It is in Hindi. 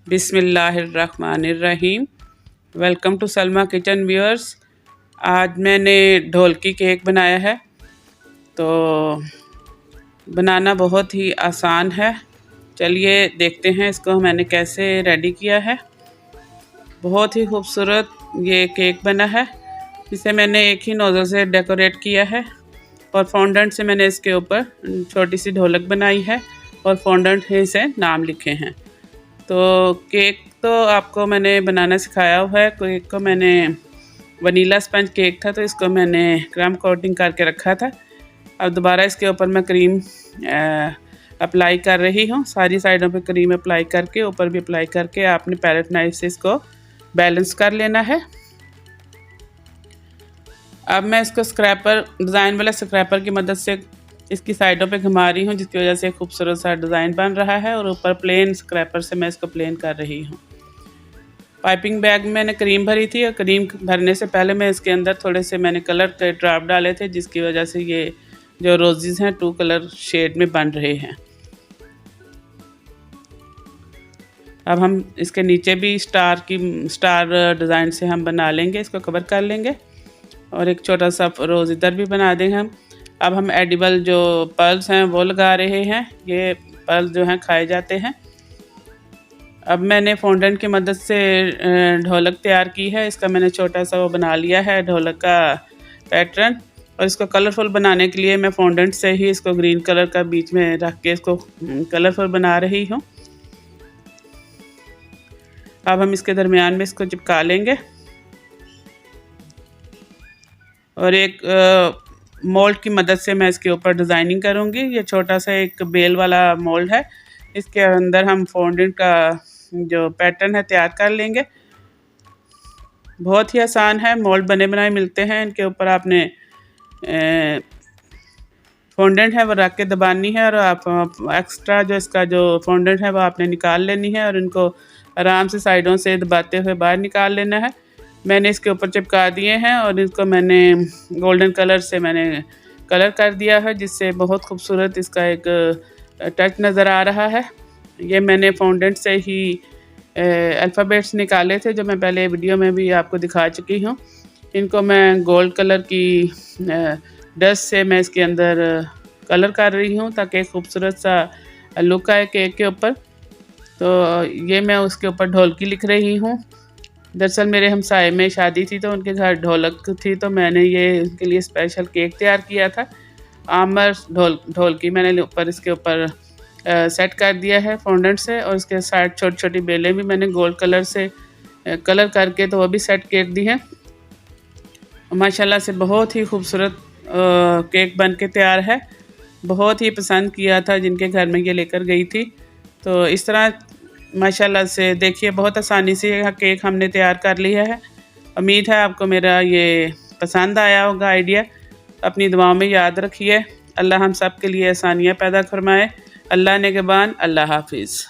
बिस्मिल्लाहिर्रहमानिर्रहीम। Welcome to Salma kitchen viewers. आज मैंने ढोलकी केक बनाया है। तो बनाना बहुत ही आसान है। चलिए देखते हैं इसको मैंने कैसे रेडी किया है। बहुत ही खूबसूरत ये केक बना है। इसे मैंने एक ही नोज़ल से डेकोरेट किया है और फॉन्डेंट से मैंने इसके ऊपर छोटी सी ढोलक बनाई है और फॉन्डेंट से नाम लिखे हैं। तो केक तो आपको मैंने बनाना सिखाया हुआ है। केक को मैंने वनीला स्पंज केक था तो इसको मैंने क्रम कोटिंग करके रखा था। अब दोबारा इसके ऊपर मैं क्रीम अप्लाई कर रही हूँ। सारी साइडों पे क्रीम अप्लाई करके ऊपर भी अप्लाई करके आपने पैलेट नाइफ से इसको बैलेंस कर लेना है। अब मैं इसको स्क्रैपर डिज़ाइन वाला स्क्रैपर की मदद से इसकी साइडों पे घुमा रही हूँ, जिसकी वजह से खूबसूरत सा डिज़ाइन बन रहा है और ऊपर प्लेन स्क्रैपर से मैं इसको प्लेन कर रही हूँ। पाइपिंग बैग में मैंने क्रीम भरी थी और क्रीम भरने से पहले मैं इसके अंदर थोड़े से मैंने कलर के ड्रॉप डाले थे, जिसकी वजह से ये जो रोजेज़ हैं 2 कलर शेड में बन रहे हैं। अब हम इसके नीचे भी स्टार डिज़ाइन से हम बना लेंगे, इसको कवर कर लेंगे और एक छोटा सा रोज़ इधर भी बना देंगे हम। अब हम एडिबल जो पर्ल्स हैं वो लगा रहे हैं। ये पर्ल जो हैं खाए जाते हैं। अब मैंने फॉन्डेंट की मदद से ढोलक तैयार की है। इसका मैंने छोटा सा वो बना लिया है ढोलक का पैटर्न, और इसको कलरफुल बनाने के लिए मैं फॉन्डेंट से ही इसको ग्रीन कलर का बीच में रख के इसको कलरफुल बना रही हूँ। अब हम इसके दरमियान में इसको चिपका लेंगे और एक मोल्ड की मदद से मैं इसके ऊपर डिज़ाइनिंग करूँगी। ये छोटा सा एक बेल वाला मोल्ड है। इसके अंदर हम फॉन्डेंट का जो पैटर्न है तैयार कर लेंगे। बहुत ही आसान है, मोल्ड बने बनाए मिलते हैं। इनके ऊपर आपने फॉन्डेंट है वो रख के दबानी है और आप एक्स्ट्रा जो इसका जो फॉन्डेंट है वो आपने निकाल लेनी है और इनको आराम से साइडों से दबाते हुए बाहर निकाल लेना है। मैंने इसके ऊपर चिपका दिए हैं और इसको मैंने गोल्डन कलर से मैंने कलर कर दिया है, जिससे बहुत खूबसूरत इसका एक टच नज़र आ रहा है। ये मैंने फॉन्डेंट से ही अल्फ़ाबेट्स निकाले थे, जो मैं पहले वीडियो में भी आपको दिखा चुकी हूँ। इनको मैं गोल्ड कलर की डस्ट से मैं इसके अंदर कलर कर रही हूँ ताकि खूबसूरत सा लुक आए केक के ऊपर। तो ये मैं उसके ऊपर ढोलकी लिख रही हूँ। दरअसल मेरे हमसाए में शादी थी तो उनके घर ढोलक थी, तो मैंने ये उनके लिए स्पेशल केक तैयार किया था। आमर ढोलकी मैंने ऊपर इसके ऊपर सेट कर दिया है फॉन्डेंट से, और इसके साइड छोटी छोटी बेलें भी मैंने गोल्ड कलर से कलर करके तो वो भी सेट कर दी हैं। माशाल्लाह से बहुत ही खूबसूरत केक बन के तैयार है। बहुत ही पसंद किया था जिनके घर में ये लेकर गई थी। तो इस तरह माशाल्लाह से देखिए बहुत आसानी से यह केक हमने तैयार कर लिया है। उम्मीद है आपको मेरा ये पसंद आया होगा आइडिया। अपनी दुआओं में याद रखिए। अल्लाह हम सब के लिए आसानियाँ पैदा फरमाए। अल्लाह निगहबान। अल्लाह हाफिज़।